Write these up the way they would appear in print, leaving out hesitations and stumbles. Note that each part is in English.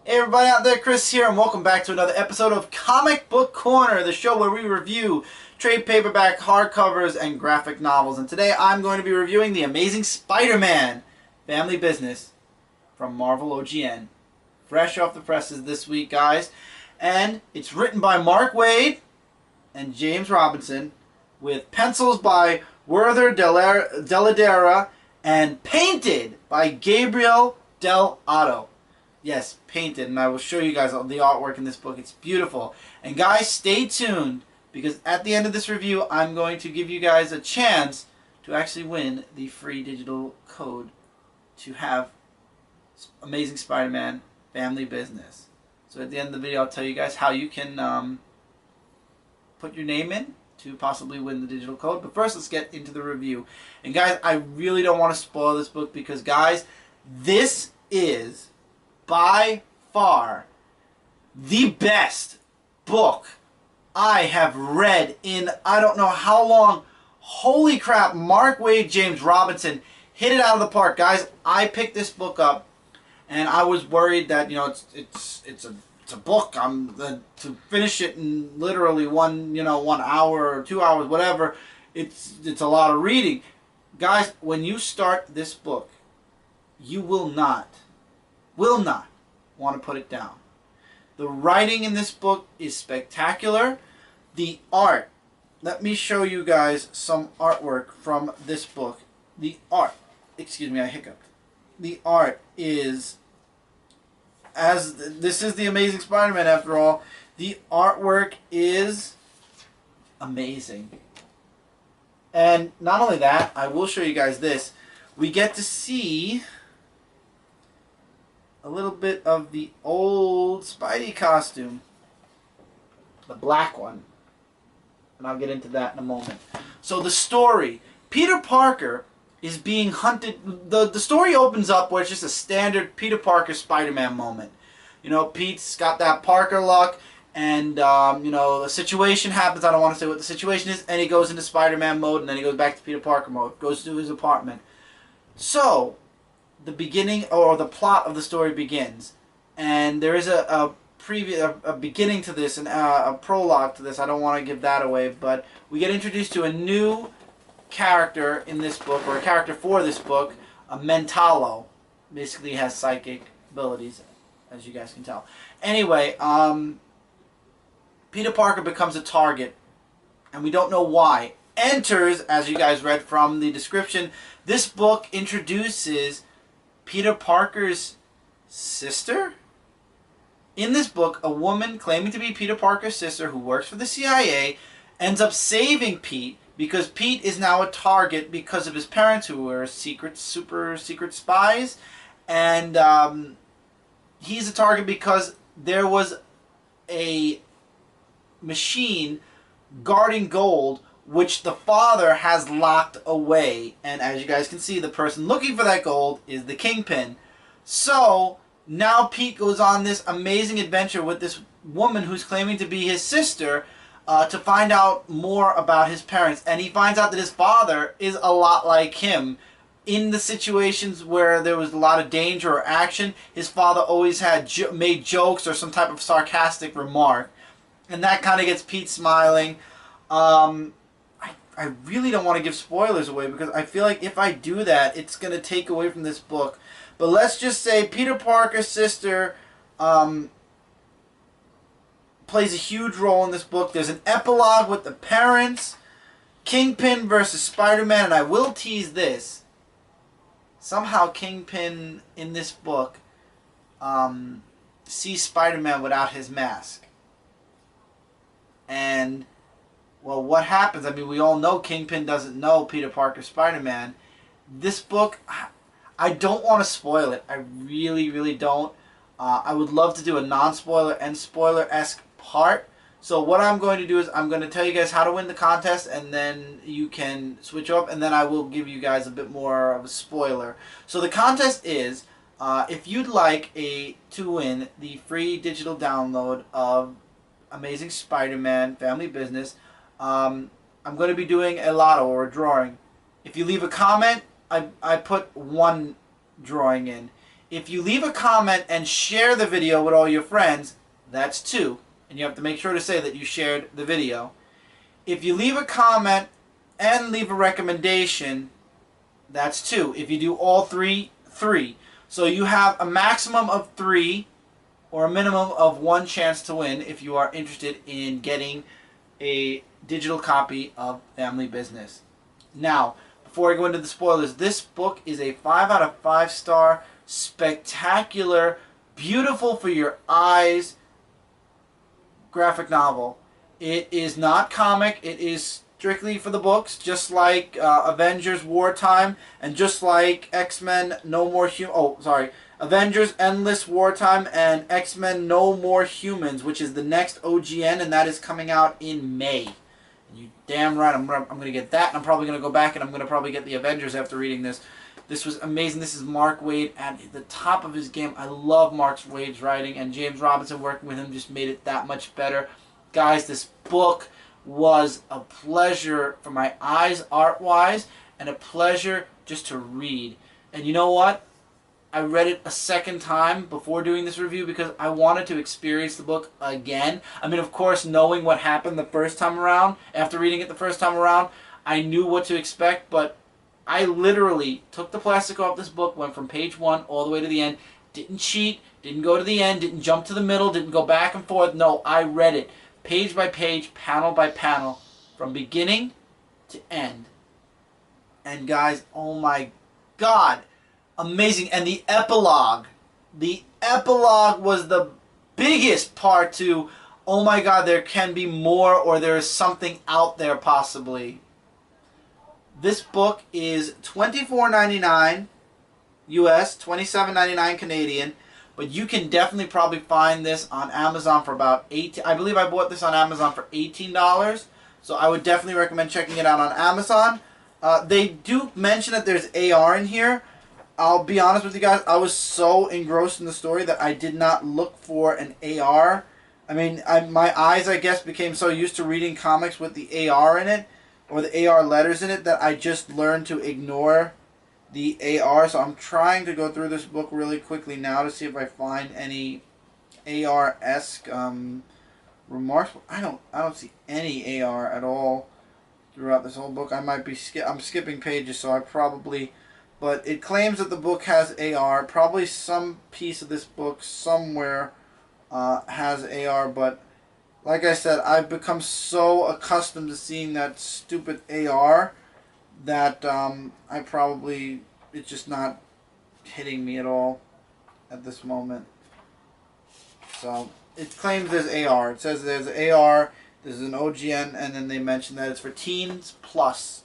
Hey everybody out there, Chris here, and welcome back to another episode of Comic Book Corner, the show where we review trade paperback, hardcovers, and graphic novels. And today I'm going to be reviewing The Amazing Spider-Man Family Business from Marvel OGN. Fresh off the presses this week, guys. And it's written by Mark Waid and James Robinson, with pencils by Werther Dell'Edera and painted by Gabriel Del Otto. Yes, painted, and I will show you guys the artwork in this book. It's beautiful. And guys, stay tuned, because at the end of this review, I'm going to give you guys a chance to actually win the free digital code to have Amazing Spider-Man Family Business. So at the end of the video, I'll tell you guys how you can put your name in to possibly win the digital code. But first, let's get into the review. And guys, I really don't want to spoil this book, because guys, this is by far the best book I have read in I don't know how long. Holy crap, Mark Waid, James Robinson hit it out of the park, guys. I picked this book up and I was worried that, you know, it's a book. I'm to finish it in literally 1 hour or 2 hours, whatever. It's a lot of reading. Guys, when you start this book, you will not want to put it down. The writing in this book is spectacular. The art, let me show you guys some artwork from this book. The art, excuse me, I hiccuped. The art is, as this is The Amazing Spider-Man after all, the artwork is amazing. And not only that, I will show you guys this. We get to see a little bit of the old Spidey costume, the black one, and I'll get into that in a moment. So the story, Peter Parker is being hunted. The story opens up where it's just a standard Peter Parker Spider-Man moment. You know, Pete's got that Parker luck, and you know, a situation happens. I don't want to say what the situation is, and he goes into Spider-Man mode, and then he goes back to Peter Parker mode, goes to his apartment. So the beginning, or the plot of the story begins, and there is a beginning to this, and a prologue to this. I don't want to give that away, but we get introduced to a new character in this book, or a character for this book, a Mentalo. Basically has psychic abilities, as you guys can tell. Anyway, Peter Parker becomes a target, and we don't know why. Enters, as you guys read from the description, this book introduces Peter Parker's sister? In this book, a woman claiming to be Peter Parker's sister, who works for the CIA, ends up saving Pete, because Pete is now a target because of his parents, who were super secret spies. And he's a target because there was a machine guarding gold, which the father has locked away. And as you guys can see, the person looking for that gold is the Kingpin. So now Pete goes on this amazing adventure with this woman who's claiming to be his sister, to find out more about his parents. And he finds out that his father is a lot like him. In the situations where there was a lot of danger or action, his father always had made jokes or some type of sarcastic remark. And that kind of gets Pete smiling. I really don't want to give spoilers away, because I feel like if I do that, it's going to take away from this book. But let's just say Peter Parker's sister plays a huge role in this book. There's an epilogue with the parents, Kingpin versus Spider-Man, and I will tease this. Somehow Kingpin in this book sees Spider-Man without his mask. And well, what happens? I mean, we all know Kingpin doesn't know Peter Parker Spider-Man. This book, I don't want to spoil it. I really don't. I would love to do a non-spoiler and spoiler-esque part. So what I'm going to do is I'm going to tell you guys how to win the contest, and then you can switch up, and then I will give you guys a bit more of a spoiler. So the contest is, if you'd like to win the free digital download of Amazing Spider-Man Family Business, I'm going to be doing a lotto, or a drawing. If you leave a comment, I put one drawing in. If you leave a comment and share the video with all your friends, that's 2. And you have to make sure to say that you shared the video. If you leave a comment and leave a recommendation, that's 2. If you do all 3, 3. So you have a maximum of 3 or a minimum of 1 chance to win if you are interested in getting a digital copy of Family Business. Now, before I go into the spoilers, this book is a 5 out of 5 star, spectacular, beautiful for your eyes graphic novel. It is not comic, it is strictly for the books, just like Avengers Wartime and just like X-Men No More Avengers Endless Wartime and X-Men No More Humans, which is the next OGN, and that is coming out in May. And you damn right I'm going to get that, and I'm probably going to go back and I'm going to probably get the Avengers after reading this. This was amazing. This is Mark Waid at the top of his game. I love Mark Waid's writing, and James Robinson working with him just made it that much better. Guys, this book was a pleasure for my eyes art-wise and a pleasure just to read. And you know what? I read it a second time before doing this review because I wanted to experience the book again. I mean, of course, knowing what happened the first time around, after reading it the first time around, I knew what to expect, but I literally took the plastic off this book, went from page 1 all the way to the end, didn't cheat, didn't go to the end, didn't jump to the middle, didn't go back and forth. No, I read it page by page, panel by panel, from beginning to end. And guys, oh my God, amazing. And the epilogue was the biggest part to, oh my God, there can be more, or there is something out there possibly. This book is $24.99 US, $27.99 Canadian, but you can definitely probably find this on Amazon for about $18. I believe I bought this on Amazon for $18, so I would definitely recommend checking it out on Amazon. They do mention that there's AR in here. I'll be honest with you guys, I was so engrossed in the story that I did not look for an AR. I mean, my eyes, I guess, became so used to reading comics with the AR in it, or the AR letters in it, that I just learned to ignore the AR. So I'm trying to go through this book really quickly now to see if I find any AR-esque remarks. I don't see any AR at all throughout this whole book. I might be I'm skipping pages, so I probably, but it claims that the book has AR. Probably some piece of this book somewhere has AR, but like I said, I've become so accustomed to seeing that stupid AR that I probably, it's just not hitting me at all at this moment. So it claims there's AR. It says there's AR, there's an OGN, and then they mention that it's for teens plus,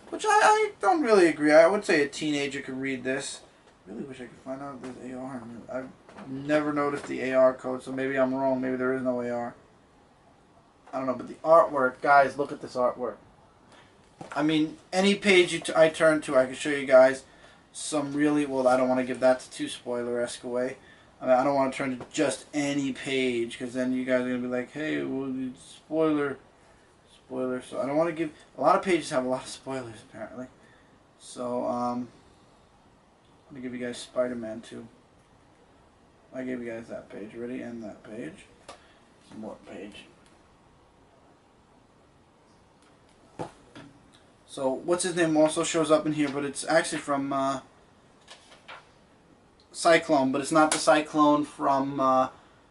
which I don't really agree. I would say a teenager could read this. I really wish I could find out if there's AR. I've never noticed the AR code, so maybe I'm wrong. Maybe there is no AR. I don't know, but the artwork, guys, look at this artwork. I mean, any page I turn to, I can show you guys some really, well, I don't want to give that too spoiler-esque away. I mean, I don't want to turn to just any page, because then you guys are going to be like, hey, well, spoiler. So I don't want to give, a lot of pages have a lot of spoilers, apparently. So, I'm going to give you guys Spider-Man 2. I gave you guys that page. Ready? And that page. Some more page. So, what's his name also shows up in here, but it's actually from Cyclone, but it's not the Cyclone from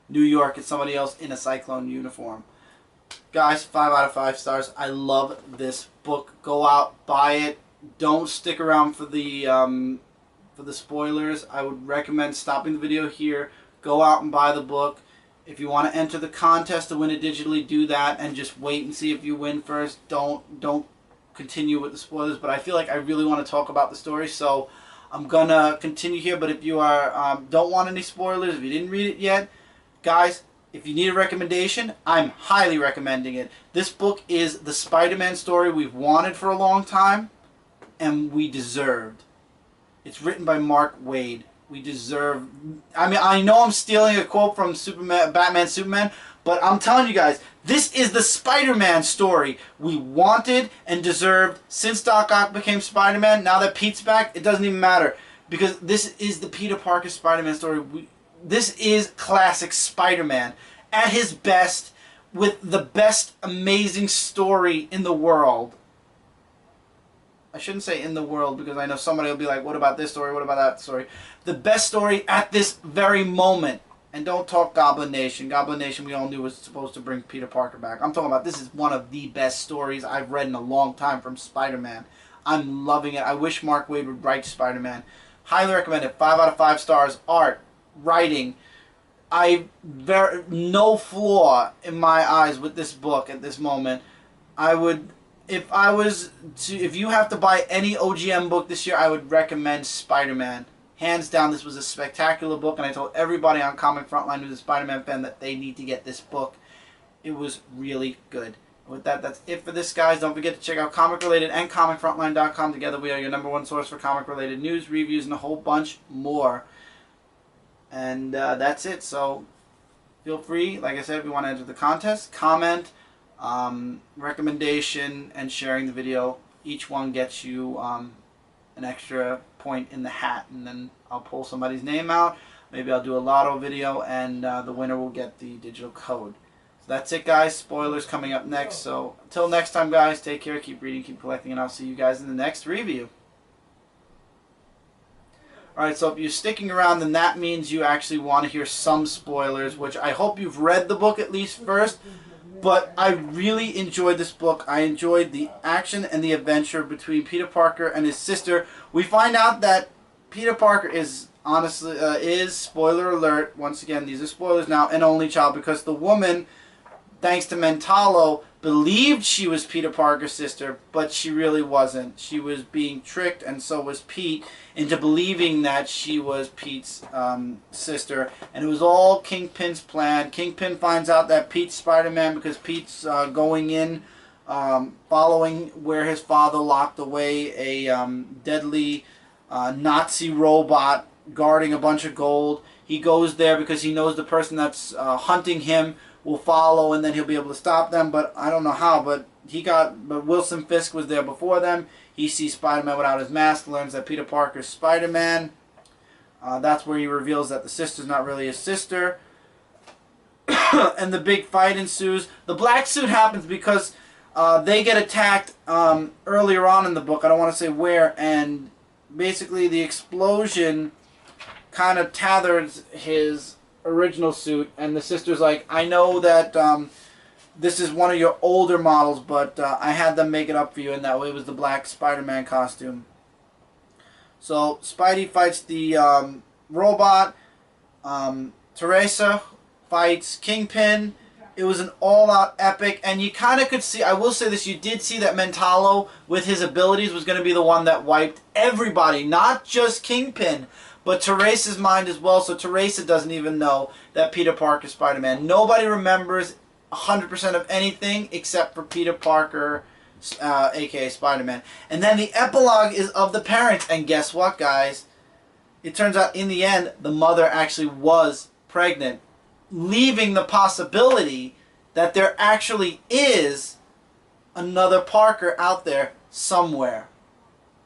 New York. It's somebody else in a Cyclone uniform. Guys, 5 out of 5 stars. I love this book. Go out, buy it. Don't stick around for the spoilers. I would recommend stopping the video here. Go out and buy the book. If you want to enter the contest to win it digitally, do that, and just wait and see if you win first. Don't continue with the spoilers, but I feel like I really want to talk about the story, so I'm gonna continue here. But if you are don't want any spoilers, if you didn't read it yet, guys, if you need a recommendation, I'm highly recommending it. This book is the Spider-Man story we've wanted for a long time, and we deserved. It's written by Mark Waid. We deserve. I mean, I know I'm stealing a quote from Batman Superman, but I'm telling you guys, this is the Spider-Man story we wanted and deserved since Doc Ock became Spider-Man. Now that Pete's back, it doesn't even matter. because this is the Peter Parker Spider-Man story. This is classic Spider-Man at his best, with the best amazing story in the world. I shouldn't say in the world, because I know somebody will be like, what about this story, what about that story? The best story at this very moment. And don't talk Goblin Nation. Goblin Nation we all knew was supposed to bring Peter Parker back. I'm talking about, this is one of the best stories I've read in a long time from Spider-Man. I'm loving it. I wish Mark Waid would write Spider-Man. Highly recommend it. 5 out of 5 stars. Art, writing. No flaw in my eyes with this book at this moment. I would, if you have to buy any OGM book this year, I would recommend Spider-Man. Hands down, this was a spectacular book, and I told everybody on Comic Frontline who's a Spider-Man fan that they need to get this book. It was really good. With that, that's it for this, guys. Don't forget to check out Comic Related and ComicFrontline.com. Together, we are your #1 source for comic-related news, reviews, and a whole bunch more. And that's it. So feel free, like I said, if you want to enter the contest, comment, recommendation, and sharing the video. Each one gets you an extra point in the hat, and then I'll pull somebody's name out. Maybe I'll do a lotto video, and the winner will get the digital code. So that's it, guys. Spoilers coming up next. So until next time, guys, take care, keep reading, keep collecting, and I'll see you guys in the next review. Alright, so if you're sticking around, then that means you actually want to hear some spoilers, which I hope you've read the book at least first. But I really enjoyed this book. I enjoyed the action and the adventure between Peter Parker and his sister. We find out that Peter Parker is, honestly, spoiler alert, once again, these are spoilers now, an only child, because the woman, thanks to Mentalo, believed she was Peter Parker's sister, but she really wasn't. She was being tricked, and so was Pete, into believing that she was Pete's sister. And it was all Kingpin's plan. Kingpin finds out that Pete's Spider-Man because Pete's going in, following where his father locked away a deadly Nazi robot guarding a bunch of gold. He goes there because he knows the person that's hunting him will follow, and then he'll be able to stop them. But I don't know how. But Wilson Fisk was there before them. He sees Spider-Man without his mask, learns that Peter Parker's Spider-Man. That's where he reveals that the sister's not really his sister. And the big fight ensues. The black suit happens because they get attacked earlier on in the book. I don't want to say where. And basically the explosion kind of tethers his original suit, and the sister's like, I know that this is one of your older models, but I had them make it up for you, and that way it was the black Spider-Man costume. So Spidey fights the robot. Teresa fights Kingpin. It was an all-out epic, and you kind of could see, I will say this, you did see that Mentalo, with his abilities, was going to be the one that wiped everybody, not just Kingpin, but Teresa's mind as well. So Teresa doesn't even know that Peter Parker is Spider-Man. Nobody remembers 100% of anything except for Peter Parker, aka Spider-Man. And then the epilogue is of the parents. And guess what, guys? It turns out in the end, the mother actually was pregnant, leaving the possibility that there actually is another Parker out there somewhere.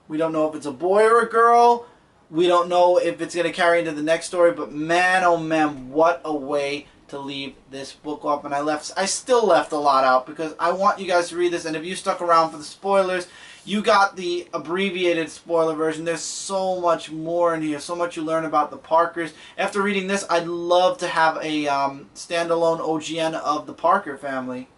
We don't know if it's a boy or a girl. We don't know if it's going to carry into the next story, but man, oh man, what a way to leave this book off. And I still left a lot out because I want you guys to read this, and if you stuck around for the spoilers, you got the abbreviated spoiler version. There's so much more in here, so much you learn about the Parkers. After reading this, I'd love to have a standalone OGN of the Parker family.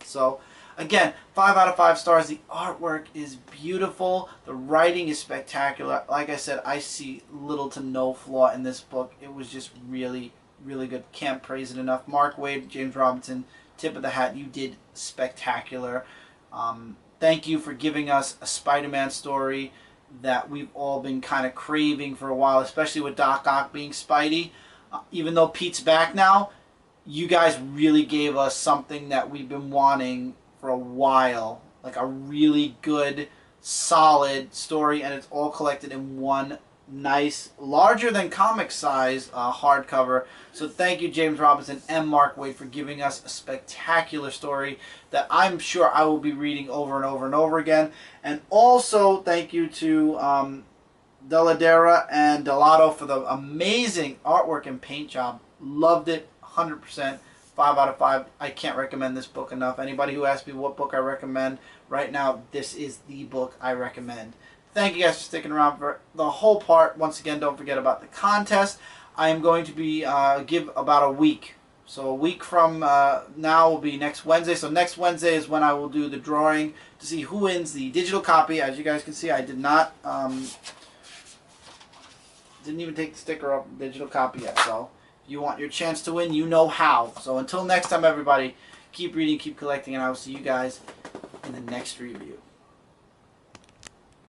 So again, 5 out of 5 stars. The artwork is beautiful. The writing is spectacular. Like I said, I see little to no flaw in this book. It was just really, really good. Can't praise it enough. Mark Waid, James Robinson, tip of the hat. You did spectacular. Thank you for giving us a Spider-Man story that we've all been kind of craving for a while, especially with Doc Ock being Spidey. Even though Pete's back now, you guys really gave us something that we've been wanting for a while, like a really good, solid story, and it's all collected in one nice, larger than comic size hardcover. So thank you, James Robinson and Mark Waid, for giving us a spectacular story that I'm sure I will be reading over and over and over again. And also thank you to Deladera and Delato for the amazing artwork and paint job. Loved it, 100%. 5 out of 5. I can't recommend this book enough. Anybody who asks me what book I recommend right now, this is the book I recommend. Thank you guys for sticking around for the whole part. Once again, don't forget about the contest. I am going to be give about a week. So a week from now will be next Wednesday. So next Wednesday is when I will do the drawing to see who wins the digital copy. As you guys can see, I did not didn't even take the sticker off the digital copy yet. So if you want your chance to win, you know how. So until next time, everybody, keep reading, keep collecting, and I will see you guys in the next review.